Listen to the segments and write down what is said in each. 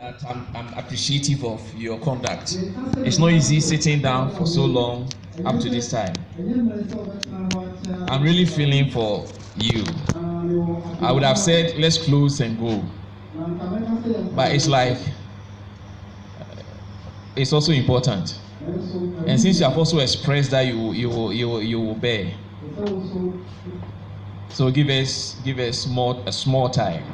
that I'm appreciative of your conduct. It's not easy sitting down for so long up to this time. I'm really feeling for you. I would have said let's close and go, but it's like it's also important. And since you have also expressed that you will bear, so give us a small time.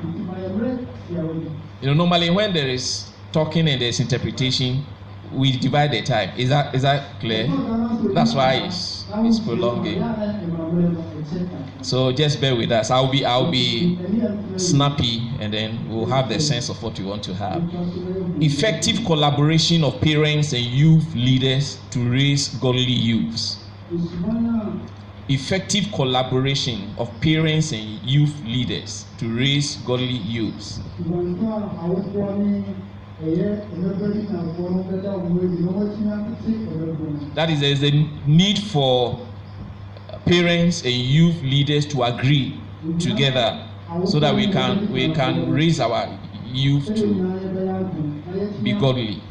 Normally when there is talking and there's interpretation, we divide the time. Is that clear? That's why it's prolonging. So just bear with us. I'll be snappy, and then we'll have the sense of what we want to have. Effective collaboration of parents and youth leaders to raise godly youths. Effective collaboration of parents and youth leaders to raise godly youths. That is, there is a need for parents and youth leaders to agree together so that we can raise our youth to be godly.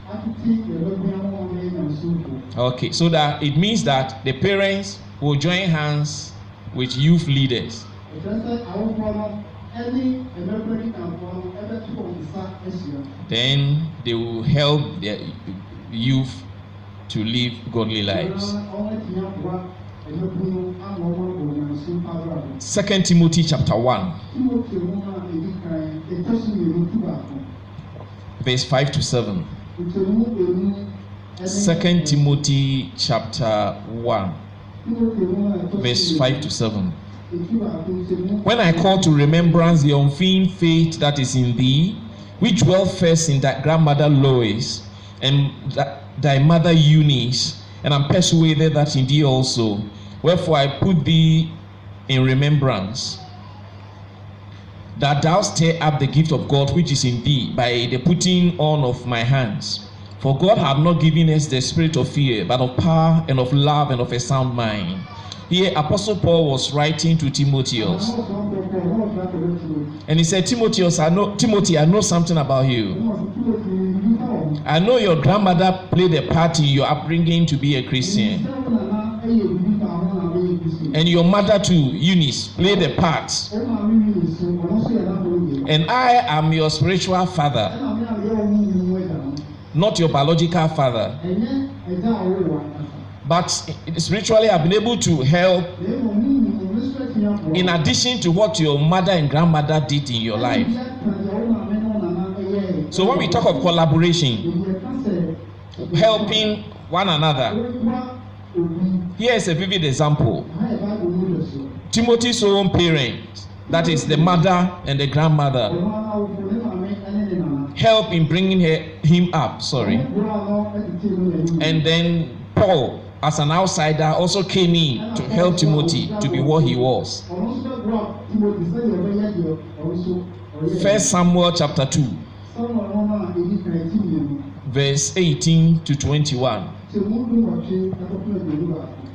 Okay, so that it means that the parents will join hands with youth leaders. Then they will help their youth to live godly lives. 2 Timothy chapter 1, verse 5 to 7. 2 Timothy chapter 1, verse 5 to 7. When I call to remembrance the unfeigned faith that is in thee, which dwelt first in thy grandmother Lois and thy mother Eunice, and I'm persuaded that in thee also. Wherefore I put thee in remembrance, that thou stir up the gift of God which is in thee by the putting on of my hands. For God hath not given us the spirit of fear, but of power and of love and of a sound mind. Here Apostle Paul was writing to Timotheus, and he said, Timothy, I know something about you. I know your grandmother played a part in your upbringing to be a Christian, and your mother too, Eunice, played a part. And I am your spiritual father, not your biological father. But spiritually I've been able to help in addition to what your mother and grandmother did in your life. So when we talk of collaboration, helping one another, here is a vivid example. Timothy's own parents, that is the mother and the grandmother, help in bringing him up. And then Paul, as an outsider, also came in to help Timothy to be what he was. 1 Samuel chapter 2, verse 18 to 21.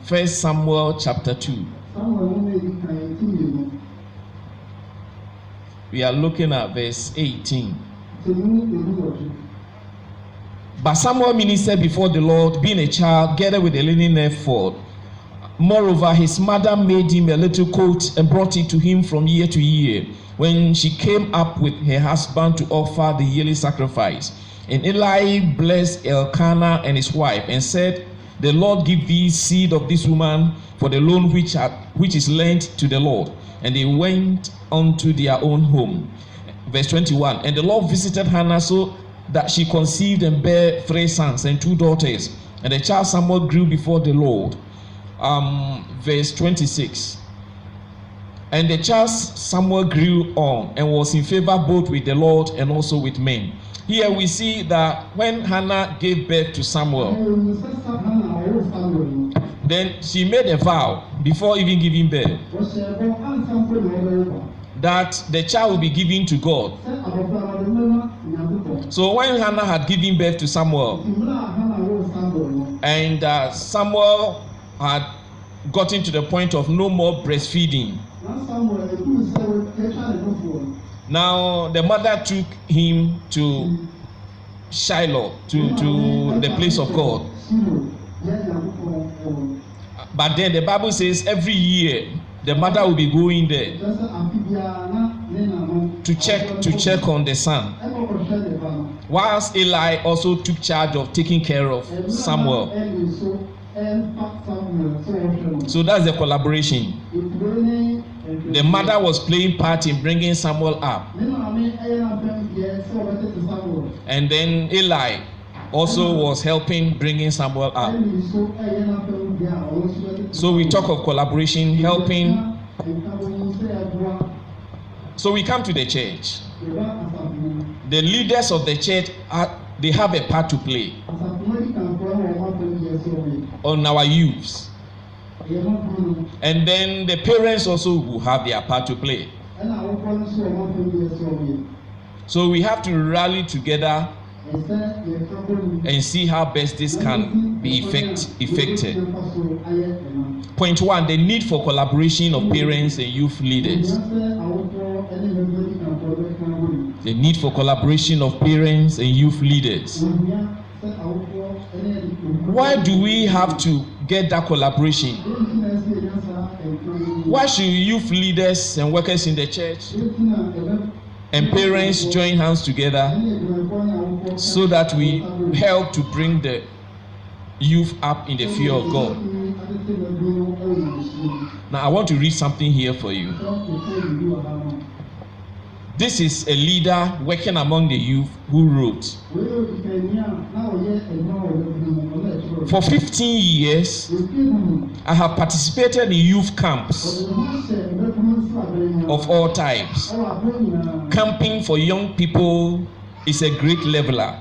1 Samuel chapter 2. We are looking at verse 18. But Samuel ministered before the Lord, being a child, gathered with a linen ephod. Moreover, his mother made him a little coat and brought it to him from year to year, when she came up with her husband to offer the yearly sacrifice. And Eli blessed Elkanah and his wife, and said, The Lord give thee seed of this woman for the loan which is lent to the Lord. And they went unto their own home. Verse 21. And the Lord visited Hannah so that she conceived and bare 3 sons and 2 daughters. And the child Samuel grew before the Lord. Verse 26. And the child Samuel grew on and was in favor both with the Lord and also with men. Here we see that when Hannah gave birth to Samuel, then she made a vow before even giving birth that the child will be given to God. So when Hannah had given birth to Samuel, and Samuel had gotten to the point of no more breastfeeding, now the mother took him to Shiloh, to the place of God. But then the Bible says every year the mother will be going there to check on the son, whilst Eli also took charge of taking care of Samuel. So that's the collaboration. The mother was playing part in bringing Samuel up, and then Eli also was helping bringing Samuel up. So we talk of collaboration, helping. So we come to the church. The leaders of the church they have a part to play on our youths, and then the parents also will have their part to play. So we have to rally together and see how best this can be effected. Point 1, the need for collaboration of parents and youth leaders. The need for collaboration of parents and youth leaders. Why do we have to get that collaboration? Why should youth leaders and workers in the church and parents join hands together so that we help to bring the youth up in the fear of God? Now I want to read something here for you. This is a leader working among the youth who wrote, "For 15 years, I have participated in youth camps of all types. Camping for young people is a great leveler.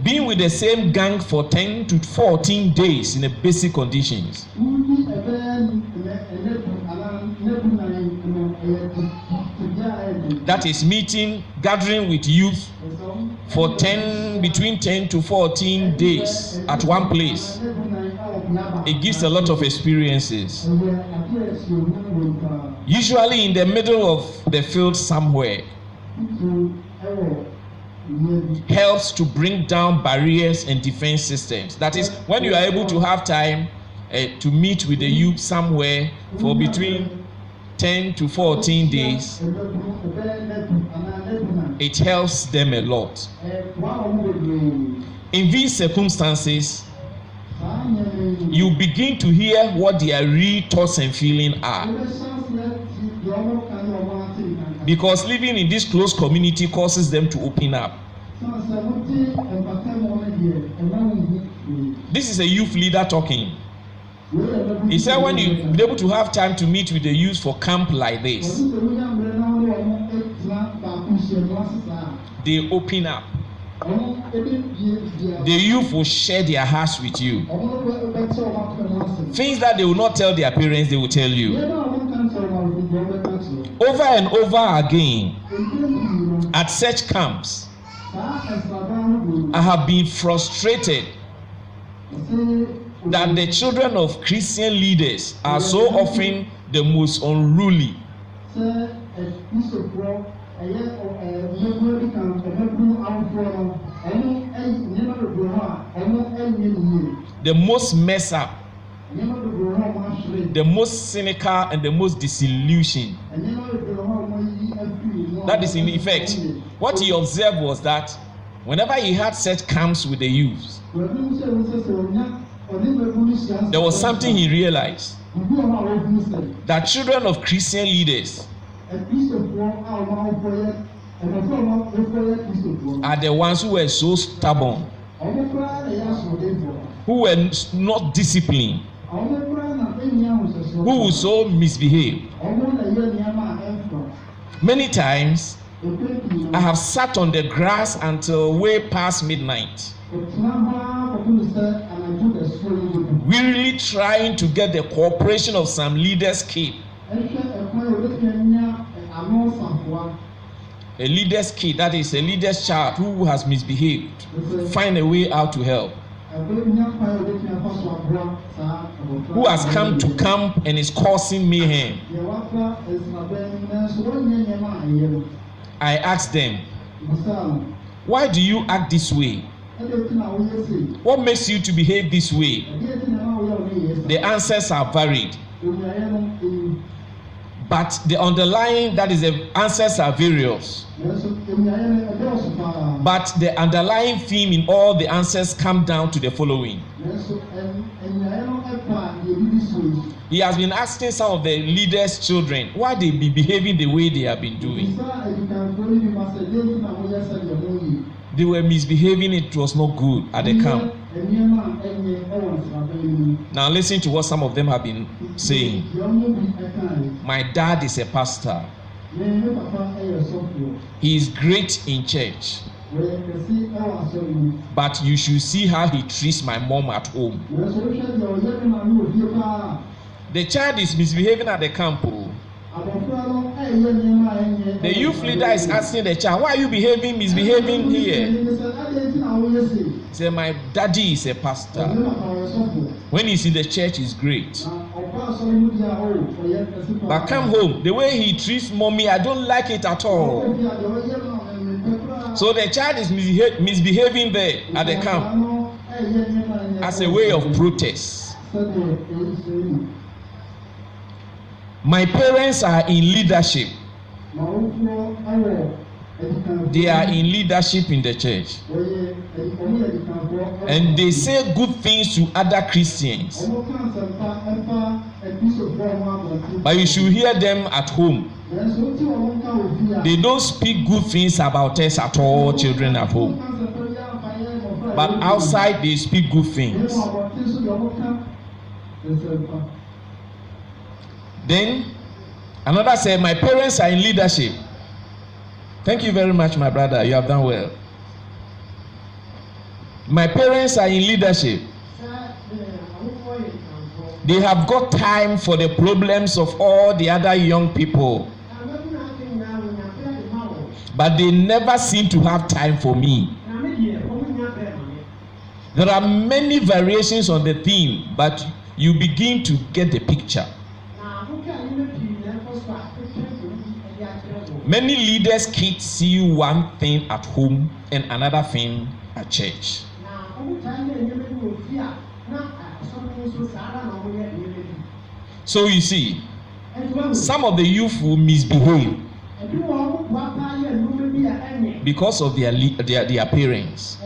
Being with the same gang for 10 to 14 days in the basic conditions. That is gathering with youth for between 10 to 14 days at one place. It gives a lot of experiences. Usually in the middle of the field somewhere. Helps to bring down barriers and defense systems. That is, when you are able to have time to meet with the youth somewhere for between 10 to 14 days, it helps them a lot. In these circumstances, you begin to hear what their real thoughts and feelings are. Because living in this close community causes them to open up. This is a youth leader talking. He said when you be able to have time to meet with the youth for camp like this, they open up. The youth will share their hearts with you. Things that they will not tell their parents, they will tell you. Over and over again, at such camps, I have been frustrated that the children of Christian leaders are so often the most unruly. The most messed up, the most cynical, and the most disillusioned. That is in effect. What he observed was that whenever he had such camps with the youths, there was something he realized, that children of Christian leaders are the ones who were so stubborn, who were not disciplined, who would so misbehave. Many times I have sat on the grass until way past midnight, wearily trying to get the cooperation of some leaders' kid. A leader's kid, that is a leader's child who has misbehaved, find a way out to help. who has come to camp and is causing mayhem. I asked them, why do you act this way? What makes you to behave this way? The answers are varied. But the underlying, that is, the answers are various. But the underlying theme in all the answers come down to the following. He has been asking some of the leaders' children why they be behaving the way they have been doing. They were misbehaving, it was not good at the camp. Now listen to what some of them have been saying. My dad is a pastor. He is great in church. But you should see how he treats my mom at home. The child is misbehaving at the camp. The youth leader is asking the child, why are you misbehaving here? He said, my daddy is a pastor. When he's in the church, he's great. But come home, the way he treats mommy, I don't like it at all. So the child is misbehaving there at the camp as a way of protest. My parents are in leadership. They are in leadership in the church. And they say good things to other Christians. But you should hear them at home. They don't speak good things about us at all, children at home. But outside they speak good things. Then another said, my parents are in leadership. Thank you very much, my brother. You have done well. My parents are in leadership. They have got time for the problems of all the other young people. But they never seem to have time for me. There are many variations on the theme, but you begin to get the picture. Many leaders' kids see one thing at home and another thing at church. So you see, some of the youth will misbehave because of their parents.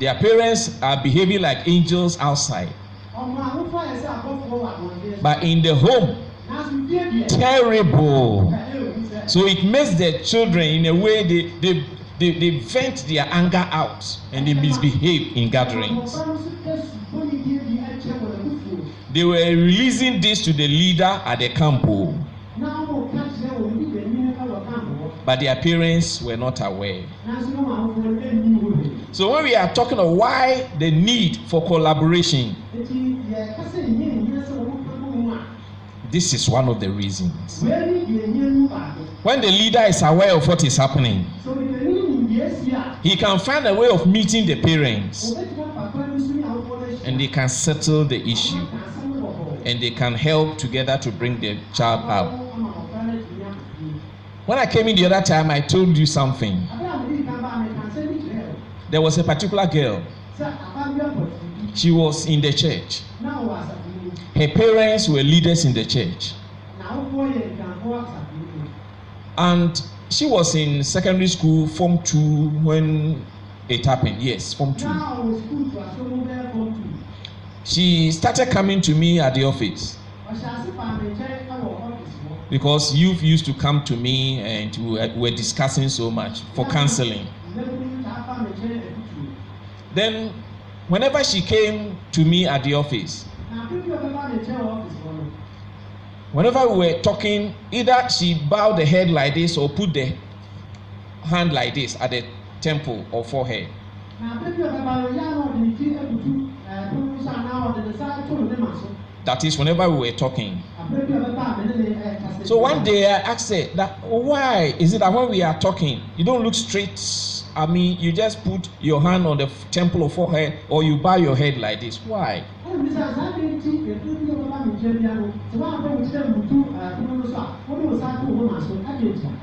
Their parents are behaving like angels outside, but in the home, terrible. So it makes the children, in a way, they vent their anger out and they misbehave in gatherings. They were releasing this to the leader at the camp, but their parents were not aware. So when we are talking of why the need for collaboration, this is one of the reasons. When the leader is aware of what is happening, he can find a way of meeting the parents, and they can settle the issue, and they can help together to bring the child up. When I came in the other time, I told you something. There was a particular girl. She was in the church. Her parents were leaders in the church. And she was in secondary school, Form 2, when it happened. Yes, Form 2. She started coming to me at the office, because youth used to come to me and we were discussing so much for counseling. Then, whenever she came to me at the office, whenever we were talking, either she bowed the head like this or put the hand like this at the temple or forehead. That is whenever we were talking. So one day I asked her that, why is it that when we are talking, you don't look straight I mean, you just put your hand on the temple of forehead or you bow your head like this. Why?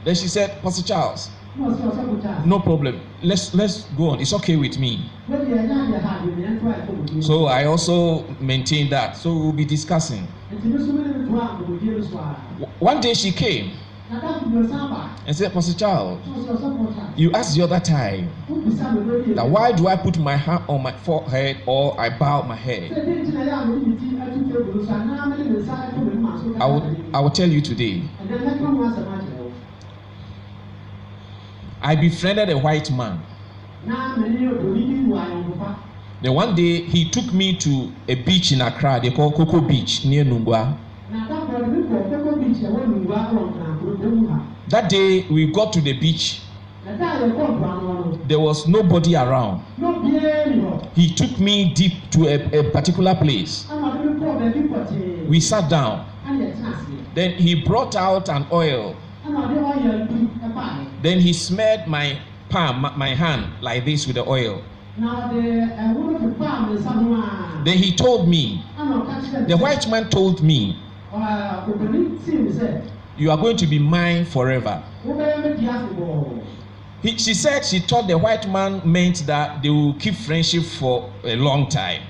Then she said, Pastor Charles, no problem. Let's go on. It's okay with me. So I also maintain that. So we'll be discussing. One day she came and said, Pastor Charles, you asked the other time that why do I put my hand on my forehead or I bow my head? I will tell you today. I befriended a white man. Then one day he took me to a beach in Accra. They call Coco Beach near Nungwa. That day we got to the beach. There was nobody around. He took me deep to a particular place. We sat down. Then he brought out an oil. Then he smeared my palm, my hand like this with the oil. Then he told me, the white man told me, you are going to be mine forever. She said she thought the white man meant that they will keep friendship for a long time.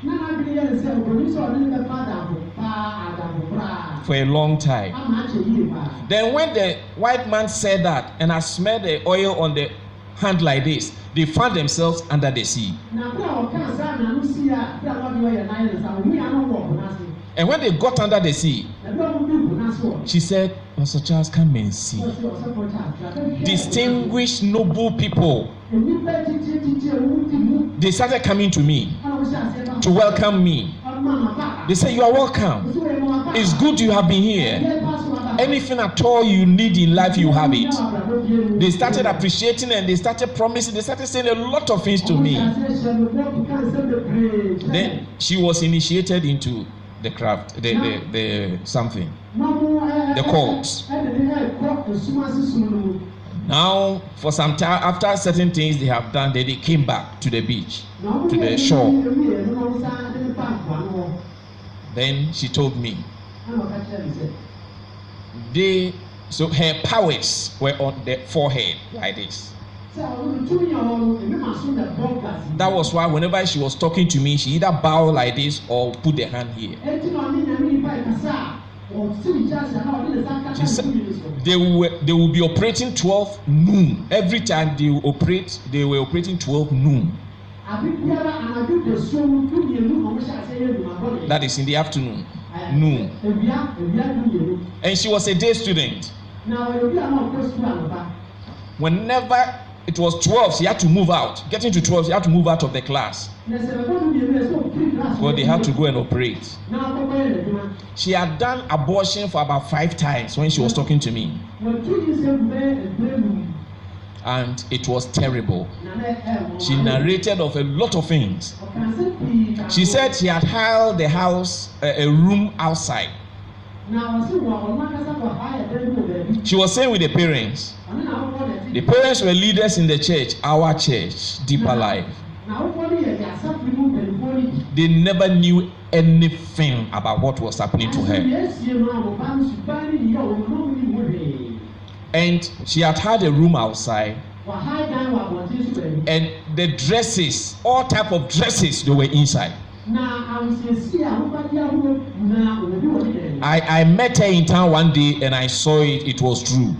For a long time. Then when the white man said that and I smeared the oil on the hand like this, they found themselves under the sea. And when they got under the sea, she said, Pastor Charles, come and see. Distinguished, noble people. They started coming to me to welcome me. They said, you are welcome. It's good you have been here. Anything at all you need in life, you have it. They started appreciating and they started promising. They started saying a lot of things to me. Then she was initiated into the craft, the something, the cult. Now, for some time, after certain things they have done, they came back to the beach, to the shore. Then she told me, so her powers were on the forehead like this. That was why whenever she was talking to me, she either bow like this or put the hand here. She said they will be operating 12 noon. Every time they were operating 12 noon. That is in the afternoon. Noon. And she was a day student. Whenever it was 12, she had to move out. Getting to 12, she had to move out of the class. But they had to go and operate. She had done abortion for about 5 times when she was talking to me. And it was terrible. She narrated of a lot of things. She said she had hired the house, a room outside. She was saying with the parents. The parents were leaders in the church, our church, Deeper Life. They never knew anything about what was happening to her. And she had a room outside. And the dresses, all type of dresses, they were inside. I met her in town one day and I saw it. It was true.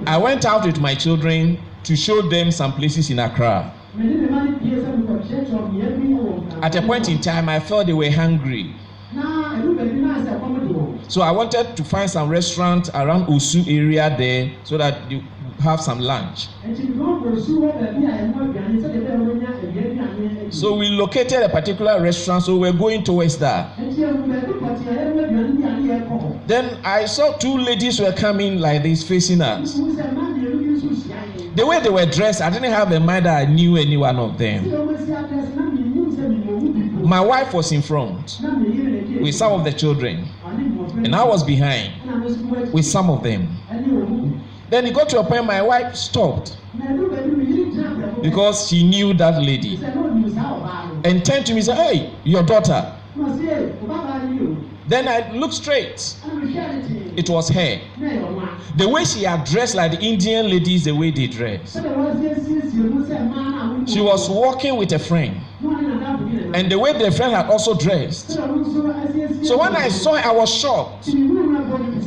I went out with my children to show them some places in Accra. At a point in time, I felt they were hungry. So I wanted to find some restaurant around Owusu area there so that you have some lunch. So we located a particular restaurant, so we're going towards that. Then I saw 2 ladies were coming like this, facing us. The way they were dressed, I didn't have in mind that I knew any one of them. My wife was in front with some of the children, and I was behind with some of them. Then it got to a point my wife stopped because she knew that lady and turned to me and said, "Hey, your daughter." Then I looked straight. It was her. The way she had dressed like the Indian ladies, the way they dress. She was walking with a friend. And the way the friend had also dressed. So when I saw her, I was shocked.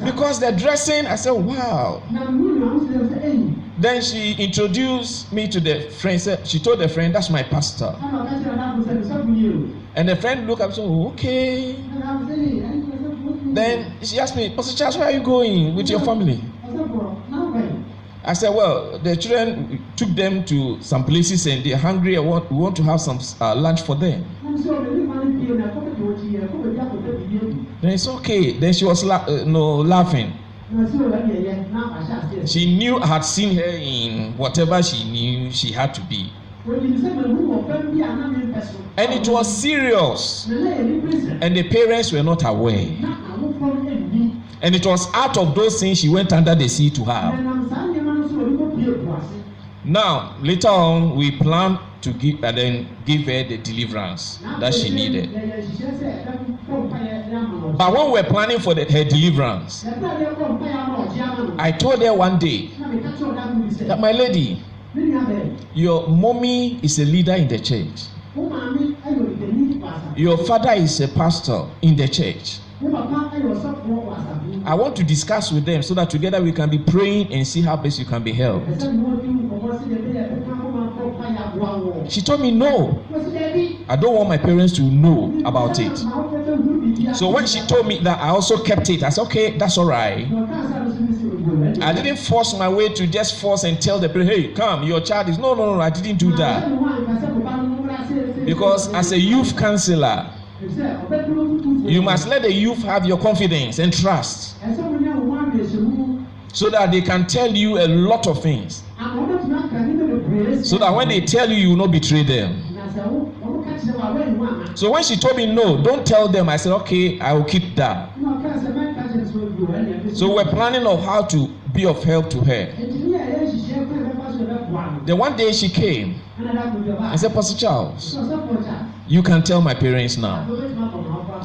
Because the dressing, I said, "Wow." Then she introduced me to the friend. She told the friend, "That's my pastor." And the friend looked up and said, "Oh, okay." Then she asked me, "Pastor Charles, where are you going with your family?" I said, "Well, the children took them to some places and they're hungry. We want to have some lunch for them." Then it's okay. Then she was laughing. She knew I had seen her in whatever she knew she had to be. And it was serious. And the parents were not aware. And it was out of those things she went under the sea to have. Now, later on, we planned to give her the deliverance that she needed. But when we were planning for her deliverance, I told her one day that, "My lady, your mommy is a leader in the church. Your father is a pastor in the church. I want to discuss with them so that together we can be praying and see how best you can be helped." She told me, "No, I don't want my parents to know about it." So when she told me that, I also kept it. I said, "Okay, that's all right." I didn't force my way to just force and tell the parents, "Hey, come, your child is..." No, I didn't do that. Because as a youth counselor, you must let the youth have your confidence and trust so that they can tell you a lot of things. So that when they tell you, you will not betray them. So when she told me, "No, don't tell them," I said, "Okay, I will keep that." So we're planning of how to be of help to her. Then one day she came. I said, "Pastor Charles, you can tell my parents now."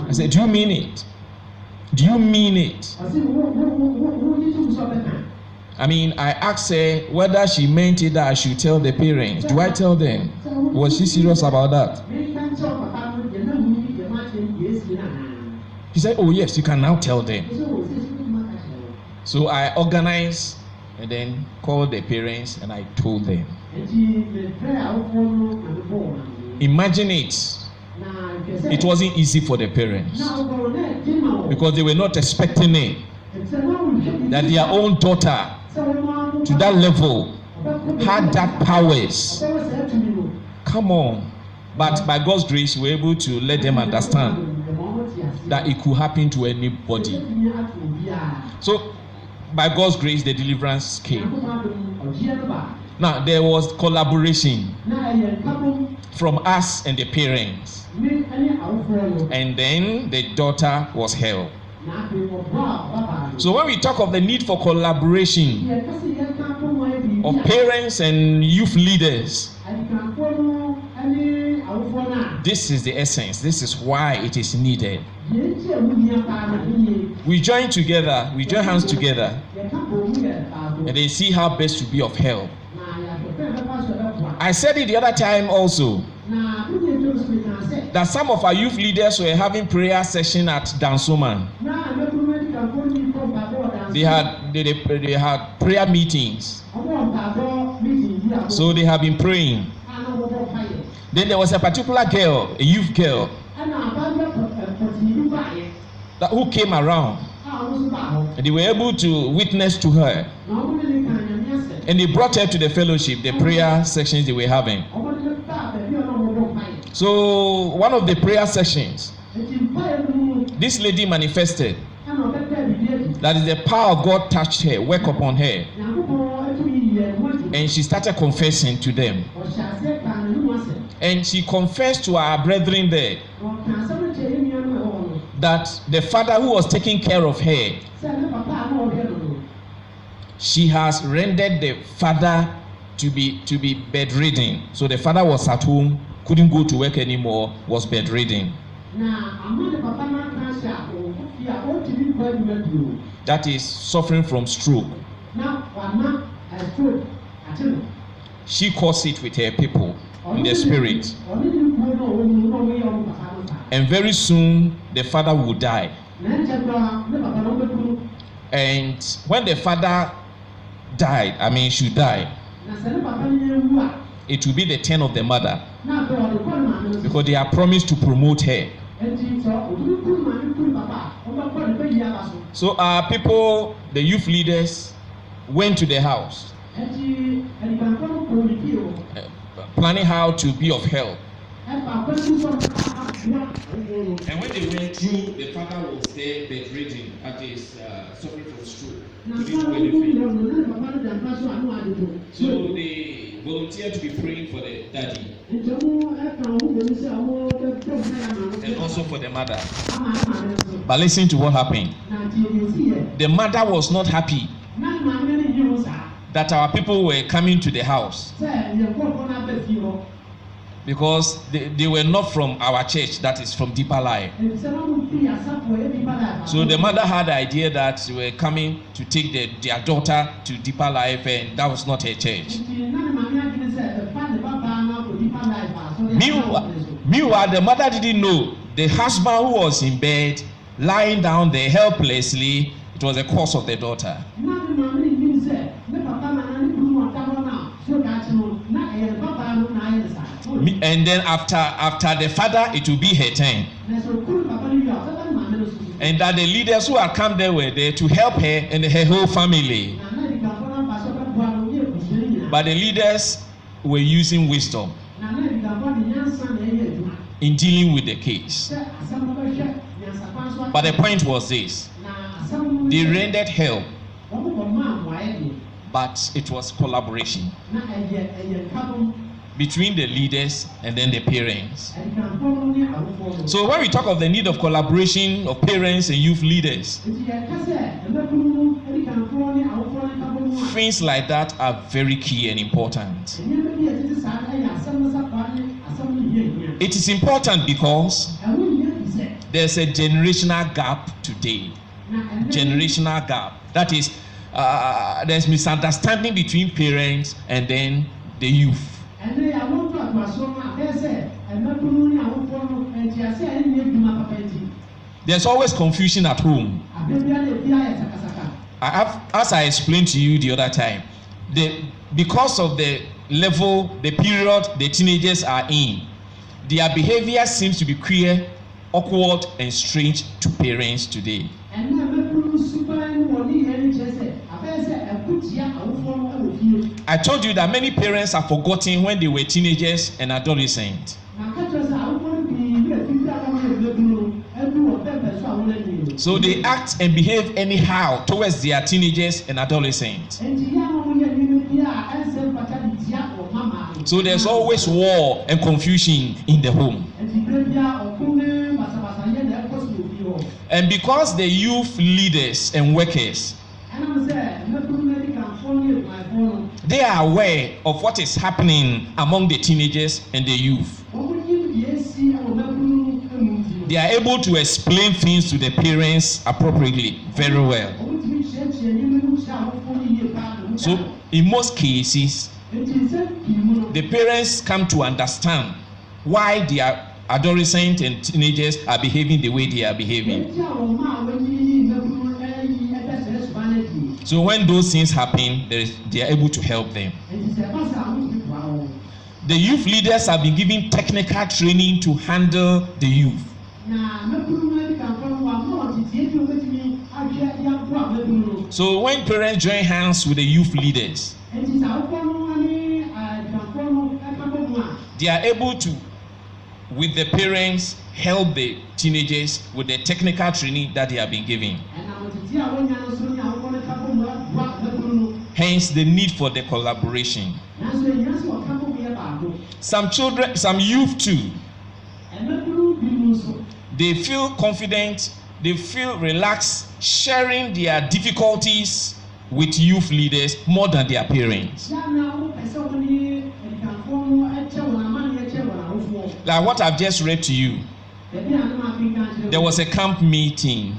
I said, "Do you mean it? Do you mean it?" I mean, I asked her whether she meant it that I should tell the parents. Do I tell them? Was she serious about that? He said, "Oh yes, you can now tell them." So I organized and then called the parents and I told them. Imagine it. It wasn't easy for the parents because they were not expecting it, that their own daughter to that level had that powers. Come on. But by God's grace, we were able to let them understand that it could happen to anybody. So by God's grace, the deliverance came. Now there was collaboration from us and the parents, and then the daughter was held. So when we talk of the need for collaboration of parents and youth leaders, this is the essence. This is why it is needed. We join together, we join hands together, and then see how best to be of help. I said it the other time also, that some of our youth leaders were having prayer session at Dansoman. They had prayer meetings. So they have been praying. Then there was a particular girl, a youth girl, who came around. And they were able to witness to her. And they brought her to the fellowship, the prayer sections they were having. So one of the prayer sessions, this lady manifested that is the power of God touched her, work upon her. And she started confessing to them. And she confessed to our brethren there that the father who was taking care of her, she has rendered the father to be bedridden. So the father was at home, couldn't go to work anymore, was bedridden. That is suffering from stroke. She caused it with her people in the spirit. And very soon the father will die. And when the father died, should die, it will be the turn of the mother, because they are promised to promote her. So our people, the youth leaders, went to the house, planning how to be of help. And when they went through, the father was there bedridden, that is suffering from stroke. So they volunteered to be praying for the daddy and also for the mother. But listen to what happened. The mother was not happy that our people were coming to the house, because they were not from our church, that is from Deeper Life. So the mother had the idea that they were coming to take their daughter to Deeper Life, and that was not her church. Meanwhile, the mother didn't know the husband who was in bed, lying down there helplessly, it was the cause of the daughter. And then after the father, it will be her turn. And that the leaders who had come there were there to help her and her whole family. But the leaders were using wisdom in dealing with the case. But the point was this: they rendered help, but it was collaboration between the leaders and then the parents. So when we talk of the need of collaboration of parents and youth leaders, things like that are very key and important. It is important because there's a generational gap today. Generational gap. That is, there's misunderstanding between parents and then the youth. There's always confusion at home. As I explained to you the other time, because of the level, the period the teenagers are in, their behavior seems to be queer, awkward, and strange to parents today. I told you that many parents are forgotten when they were teenagers and adolescents. So they act and behave anyhow towards their teenagers and adolescents. So there's always war and confusion in the home. And because the youth leaders and workers, they are aware of what is happening among the teenagers and the youth, they are able to explain things to the parents appropriately very well. So in most cases, the parents come to understand why their adolescents and teenagers are behaving the way they are behaving. So when those things happen, they are able to help them. The youth leaders have been given technical training to handle the youth. So when parents join hands with the youth leaders, they are able to, with the parents, help the teenagers with the technical training that they have been given. Hence the need for the collaboration. Some children, some youth too, they feel confident, they feel relaxed, sharing their difficulties with youth leaders more than their parents. Like what I've just read to you. There was a camp meeting.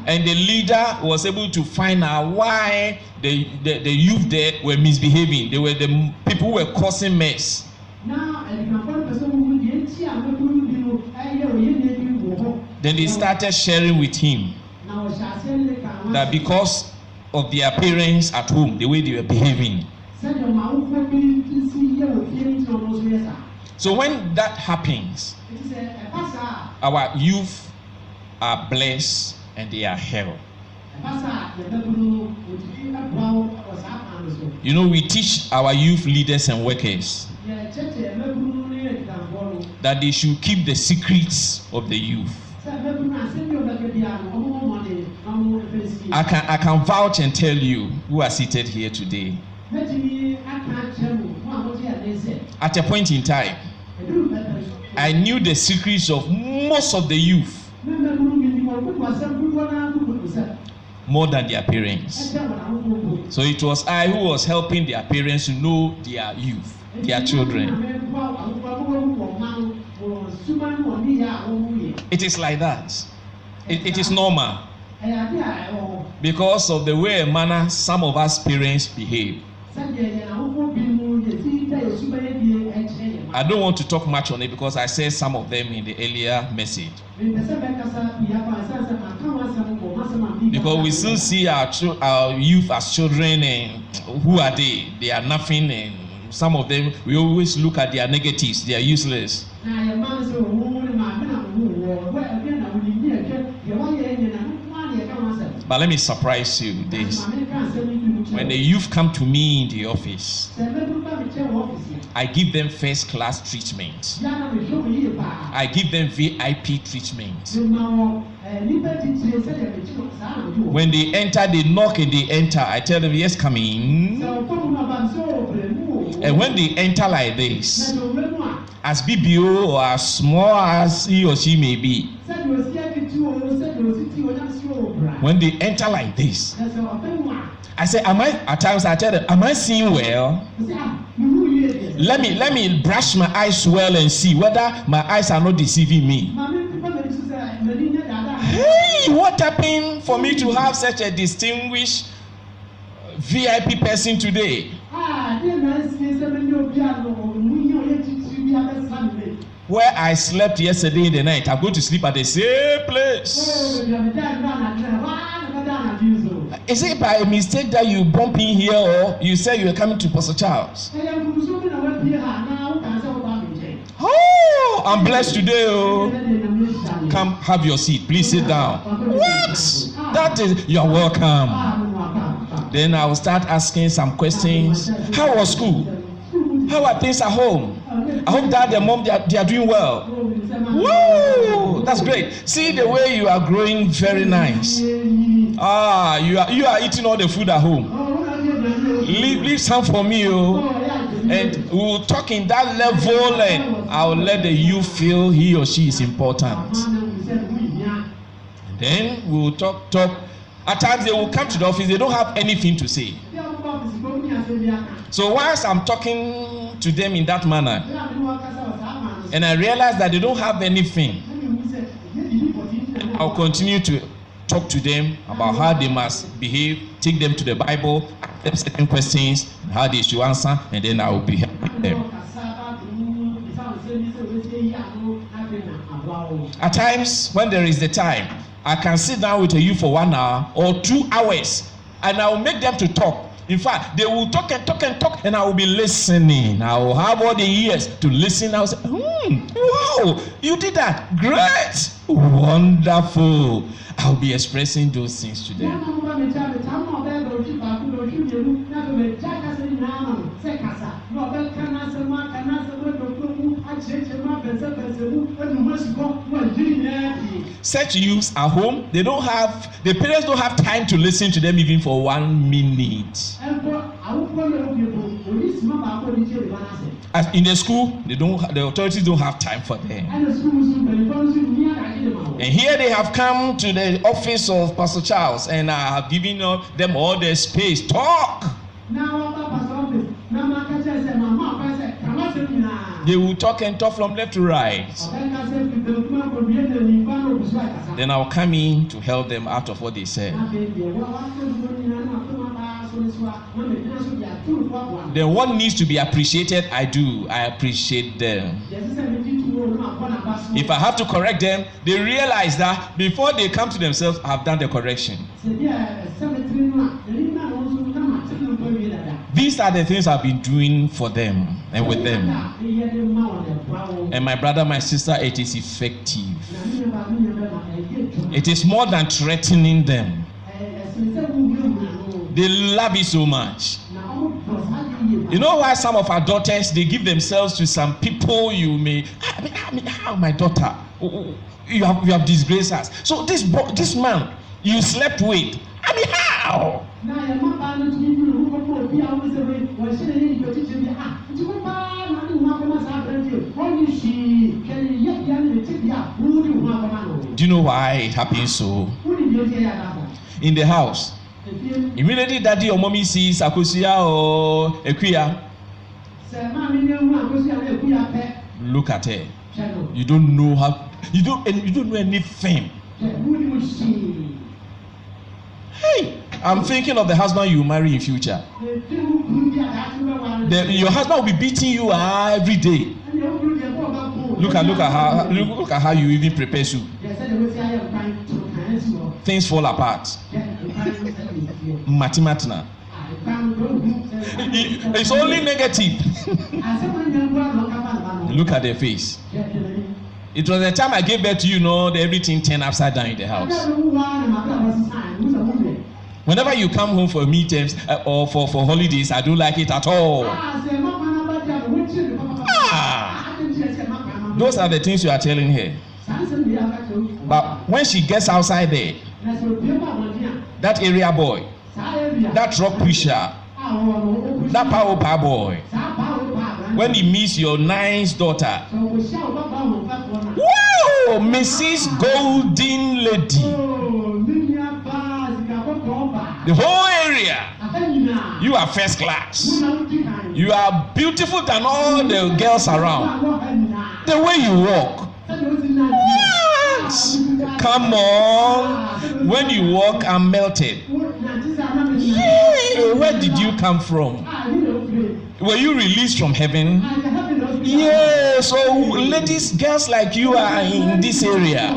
And the leader was able to find out why the youth there were misbehaving. They were the people who were causing mess. Then they started sharing with him that because of their parents at home, the way they were behaving. So when that happens, our youth are blessed and they are held. You know, we teach our youth leaders and workers that they should keep the secrets of the youth. I can vouch and tell you who are seated here today. At a point in time, I knew the secrets of most of the youth more than their parents. So it was I who was helping their parents to know their youth, their children. It is like that. It is normal. Because of the way and manner some of us parents behave. I don't want to talk much on it because I said some of them in the earlier message. Because we still see our youth as children, and who are they? They are nothing, and some of them, we always look at their negatives, they are useless. But let me surprise you with this. When the youth come to me in the office, I give them first class treatment. I give them VIP treatment. When they enter, they knock and they enter. I tell them, yes, come in. And when they enter like this, as BBO or as small as he or she may be, when they enter like this, I say, at times I tell them, am I seeing well? Let me brush my eyes well and see whether my eyes are not deceiving me. Hey, what happened for me to have such a distinguished VIP person today? Where I slept yesterday in the night, I'm going to sleep at the same place. Is it by mistake that you bump in here, or you say you are coming to Pastor Charles? Oh, I'm blessed today. Oh, come have your seat. Please sit down. What? That is, you're welcome. Then I will start asking some questions. How was school? How are things at home? I hope dad and mom, they are doing well. Whoa, that's great. See the way you are growing, very nice. You are eating all the food at home. Leave some for me, oh. And we will talk in that level, and I will let the youth feel he or she is important. And then we will talk. At times they will come to the office, they don't have anything to say. So whilst I'm talking to them in that manner, and I realize that they don't have anything, I'll continue to talk to them about how they must behave, take them to the Bible, ask them certain questions, how they should answer, and then I will be helping them. At times, when there is the time, I can sit down with a youth for 1 hour or 2 hours, and I will make them to talk. In fact, they will talk, and I will be listening. I will have all the ears to listen. I will say, wow, you did that. Great. Wonderful. I will be expressing those things to them. Such youths at home, the parents don't have time to listen to them even for 1 minute. As in the school, the authorities don't have time for them. And here they have come to the office of Pastor Charles and I have given them all the space. Talk. They will talk and talk from left to right. Then I'll come in to help them out of what they said. Then what needs to be appreciated, I do. I appreciate them. If I have to correct them, they realize that before they come to themselves, I have done the correction. These are the things I've been doing for them and with them. And my brother, my sister, it is effective. It is more than threatening them. They love it so much. You know why some of our daughters, they give themselves to some people you may, how my daughter, you have disgraced us. So this man, you slept with, how? Do you know why it happens so? In the house, immediately daddy or mommy sees Akosia or Ekuya, look at her. You don't know how. You don't know anything. Hey, I'm thinking of the husband you marry in future. Your husband will be beating you every day. Look at how you even prepare soup. Things fall apart. Matimatina. It's only negative. Look at their face. It was the time I gave birth to you, everything turned upside down in the house. Whenever you come home for meetings or for holidays, I don't like it at all. Those are the things you are telling her. But when she gets outside there, that area boy, that rock pusher, that power boy, when he meets your nice daughter, whoa, Mrs. Golden Lady, the whole area, you are first class. You are beautiful than all the girls around. The way you walk, yes. Come on, when you walk, I'm melted. Yeah. Where did you come from? Were you released from heaven? Yeah, so ladies, girls like you are in this area.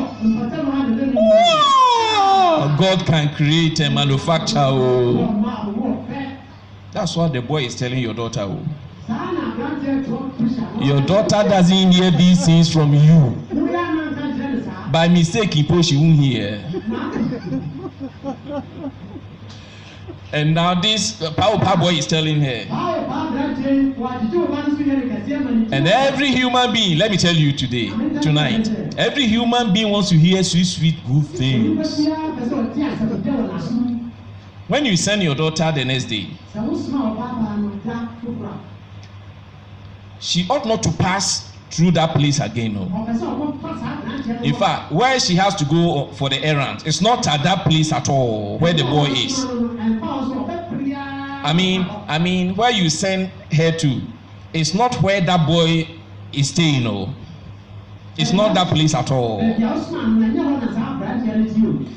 Wow. God can create a manufacture. That's what the boy is telling your daughter. Your daughter doesn't hear these things from you. By mistake, she won't hear. And now this power boy is telling her. And every human being, let me tell you tonight, every human being wants to hear sweet, good things. When you send your daughter the next day, she ought not to pass through that place again. No. In fact, where she has to go for the errand, it's not at that place at all where the boy is. I mean, where you send her to, it's not where that boy is staying. No. It's not that place at all.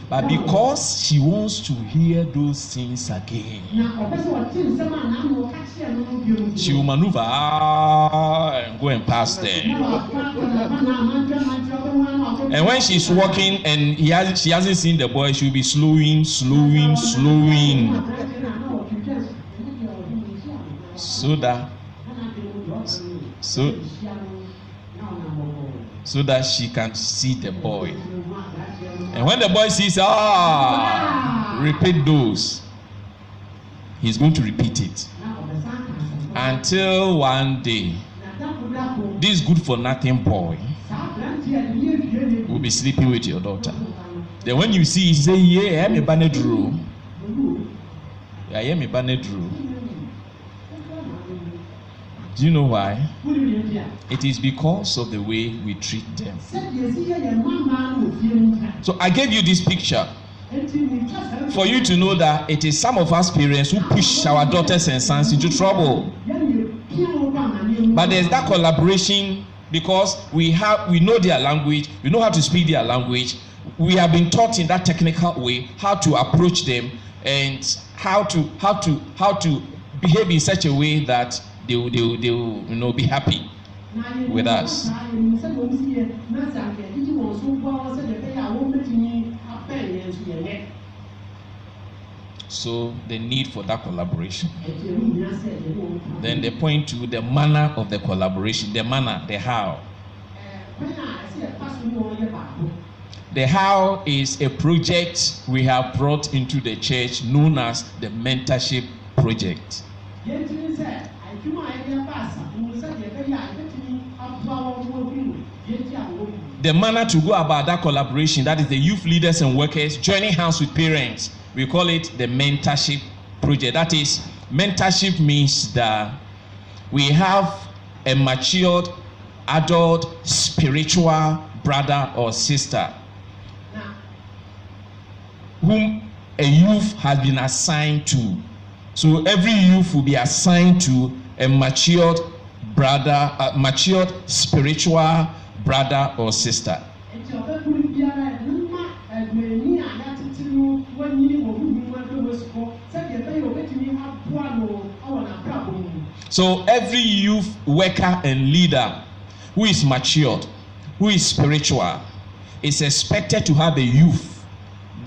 But because she wants to hear those things again, she will maneuver and go and pass there. And when she's walking and she hasn't seen the boy, she'll be slowing. So that she can see the boy. And when the boy sees, repeat those, he's going to repeat it. Until one day, this good for nothing boy will be sleeping with your daughter. Then when you see, you say, yeah, I'm a banedru. I am a banedru. Do you know why? It is because of the way we treat them. So I gave you this picture for you to know that it is some of us parents who push our daughters and sons into trouble. But there's that collaboration because we know their language, we know how to speak their language. We have been taught in that technical way how to approach them and how to behave in such a way that they will be happy with us. So the need for that collaboration. Then they point to the manner of the collaboration, the manner, the how. The how is a project we have brought into the church known as the mentorship project. The manner to go about that collaboration, that is the youth leaders and workers joining hands with parents. We call it the mentorship project. That is, mentorship means that we have a matured adult spiritual brother or sister whom a youth has been assigned to. So every youth will be assigned to a matured brother, a matured spiritual brother or sister. So every youth worker and leader who is matured, who is spiritual, is expected to have a youth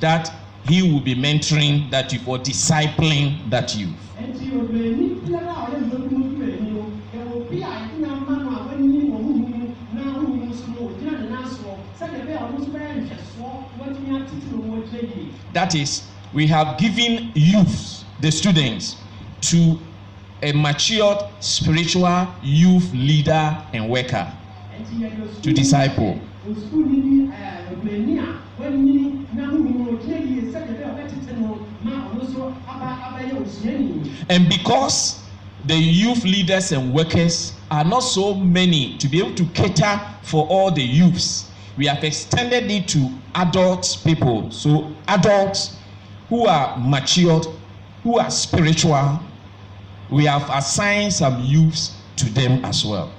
that he will be mentoring that youth or discipling that youth. That is, we have given youth, the students, to a matured spiritual youth leader and worker to disciple. And because the youth leaders and workers are not so many to be able to cater for all the youths, we have extended it to adult people. So adults who are matured, who are spiritual, we have assigned some youths to them as well.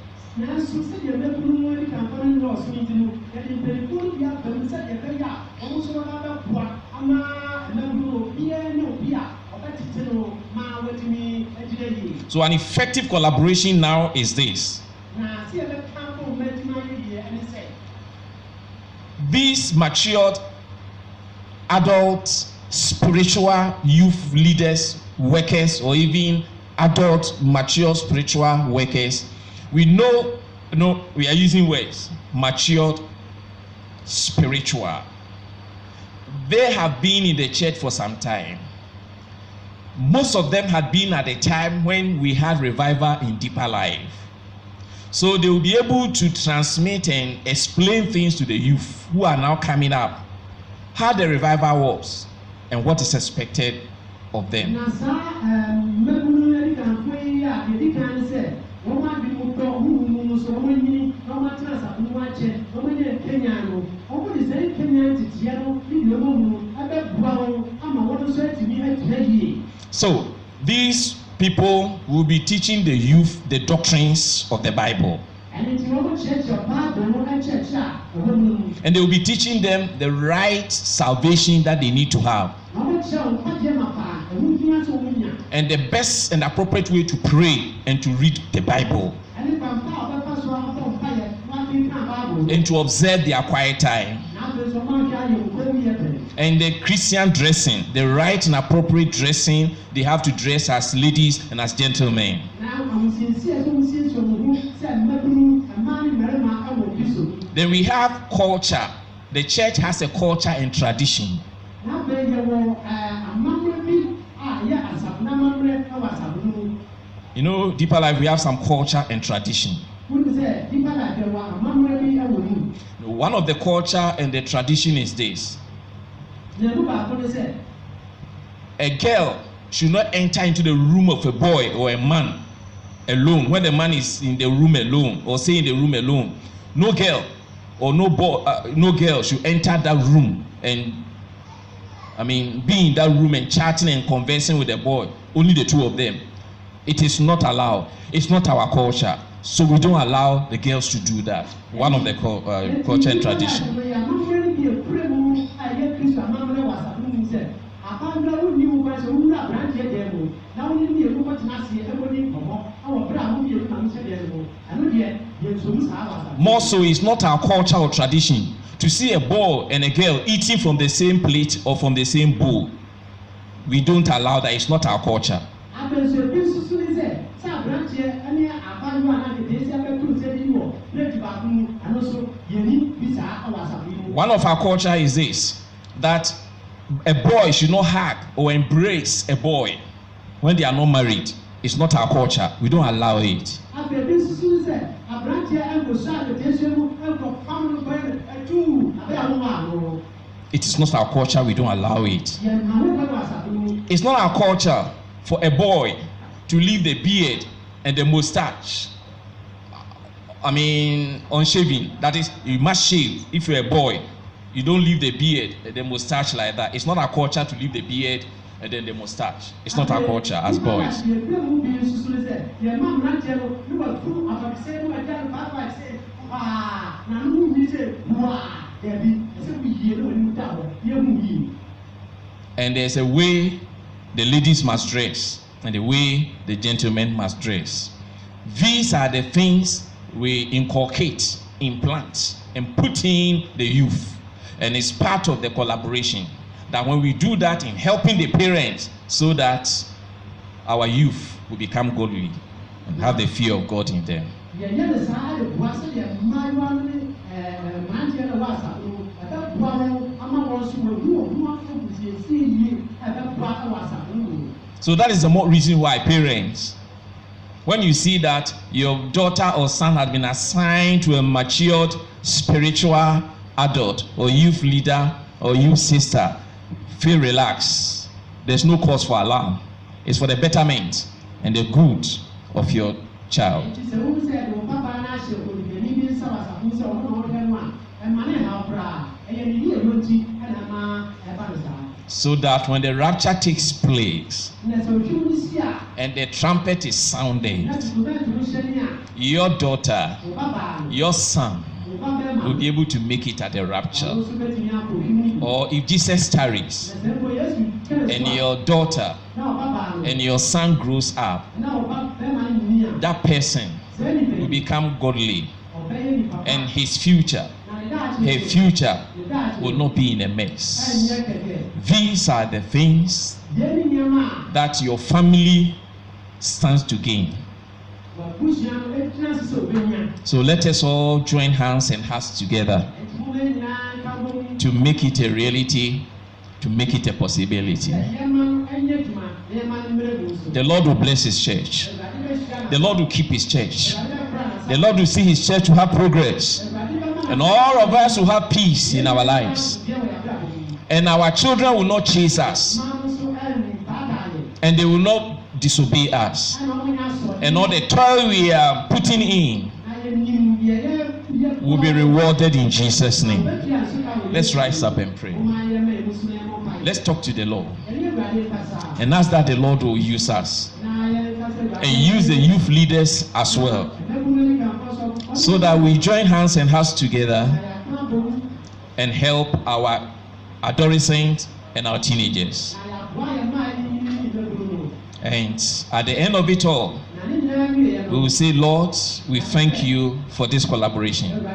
So an effective collaboration now is this. These matured adult spiritual youth leaders, workers, or even adult mature spiritual workers, we know we are using words matured spiritual. They have been in the church for some time. Most of them had been at a time when we had revival in Deeper Life. So they will be able to transmit and explain things to the youth who are now coming up, how the revival was and what is expected of them. So these people will be teaching the youth the doctrines of the Bible. And they will be teaching them the right salvation that they need to have. And the best and appropriate way to pray and to read the Bible. And to observe their quiet time. And the Christian dressing, the right and appropriate dressing, they have to dress as ladies and as gentlemen. Then we have culture. The church has a culture and tradition. You know, Deeper Life, we have some culture and tradition. One of the culture and the tradition is this. A girl should not enter into the room of a boy or a man alone, when the man is in the room alone or stay in the room alone, no girl or no boy, no girl should enter that room and be in that room and chatting and conversing with the boy. Only the two of them. It is not allowed. It's not our culture, so we don't allow the girls to do that. One of the culture and tradition. More so, it's not our culture or tradition to see a boy and a girl eating from the same plate or from the same bowl. We don't allow that. It's not our culture. One of our culture is this, that a boy should not hug or embrace a boy when they are not married. It's not our culture. We don't allow it. It is not our culture. We don't allow it. It's not our culture for a boy to leave the beard and the mustache. Unshaven. That is, you must shave if you're a boy. You don't leave the beard and the mustache like that. It's not our culture to leave the beard and then the mustache. It's not our culture as boys. And there's a way the ladies must dress and the way the gentlemen must dress. These are the things we inculcate, implant, and put in the youth. And it's part of the collaboration. That when we do that in helping the parents, so that our youth will become godly and have the fear of God in them. So that is the more reason why parents, when you see that your daughter or son has been assigned to a matured spiritual adult or youth leader or youth sister, feel relaxed. There's no cause for alarm. It's for the betterment and the good of your child. So that when the rapture takes place and the trumpet is sounded, your daughter, your son will be able to make it at the rapture. Or if Jesus tarries and your daughter and your son grows up, that person will become godly, and his future, her future will not be in a mess. These are the things that your family stands to gain. So let us all join hands and hearts together to make it a reality, to make it a possibility. The Lord will bless his church. The Lord will keep his church. The Lord will see his church to have progress. And all of us will have peace in our lives. And our children will not chase us. And they will not disobey us. And all the toil we are putting in will be rewarded in Jesus' name. Let's rise up and pray. Let's talk to the Lord and ask that the Lord will use us and use the youth leaders as well, so that we join hands and hearts together and help our adolescents and our teenagers. And at the end of it all, we will say, Lord, we thank you for this collaboration.